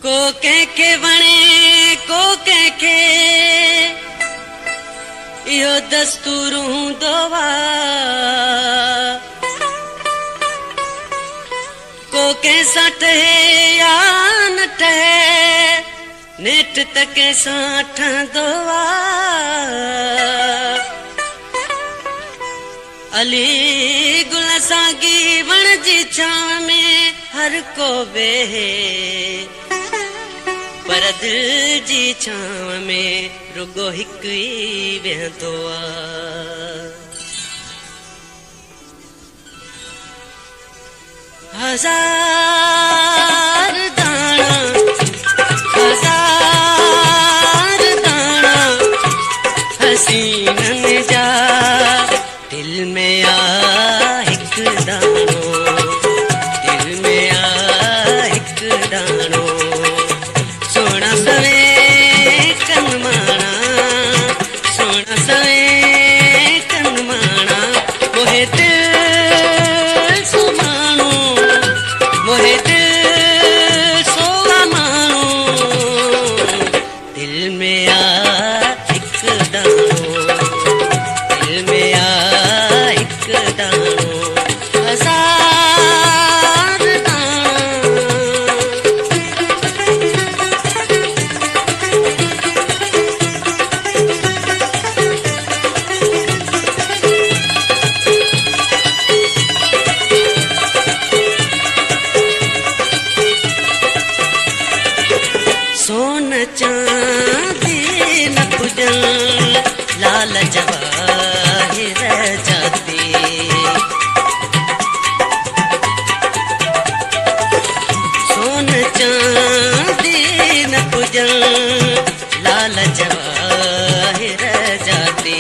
को कंहिंखे वणे को कंहिंखे इहो दस्तूर हूंदो आहे को कंहिंसां ठहे या न ठहे नेठ त कंहिंसां ठहंदो आहे अली गुल साॻी वण जी छांव में हर को वेहे पर दिल जी छांव में रुगो हिकु ई वेहंदो आहे हज़ार दाणा हसीननि जा दिल में आ हिकु दाणो दिल में आ हिकु दाणो सोना सवे कनमाणा सोना सवे कनमाणा मोहे दिल सुमाणो मोहे दिल सोला माणो दिल में आ हिकु दाणो दिल में आ हिकु दाणो हज़ार दाणा सोन चांदी न पुॼन लाल जवाहिर जाती सोन चांदी न पुॼन लाल जवाहिर जाती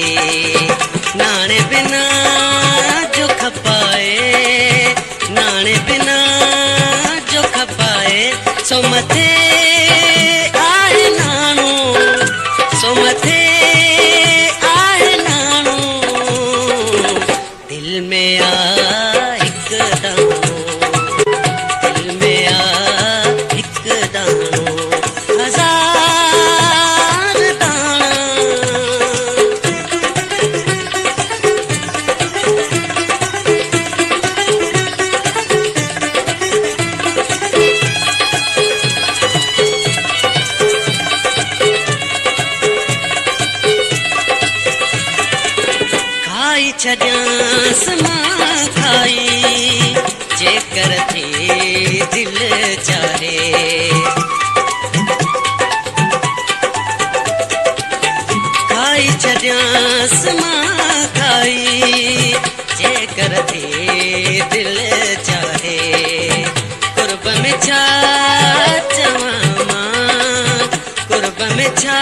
नाणे बिना जो खपाए नाणे बिना जो खपाए सो मथे आहे नाणो सो मथे आहे नाणो दिल में आ हिकु दाणो दिल में आ हिकु दाणो हज़ार दाणा खाई छॾियांस मां खाई जेकर थी दिल चाहे खाई छॾियांस मां खाई जेकर थी दिल चाहे कुर्ब में छा चवां मां कुर्ब में छा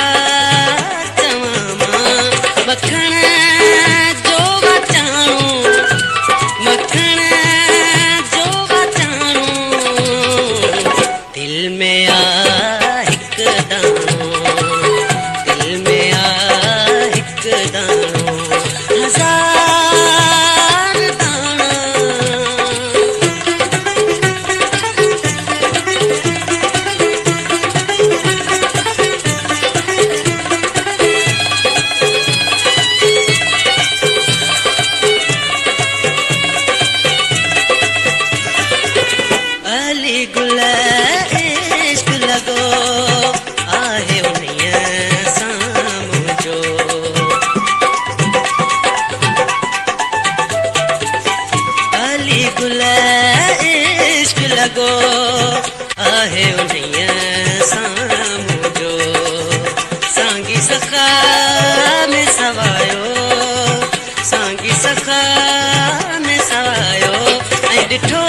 चवां मां मखण जो बचाणो मखण जो बचाणो दिल में आ हिकु दाणो दिल में आ हिकु दाणो हज़ार दाणा अली गुल इश्क लगो आहे उन्हीअ सां मुंहिंजो अली गुल इश्क लगो आहे उन्हीअ सां मुंहिंजो सांगी सखा में सवायो सांगी सखा में सवायो ऐं ॾिठो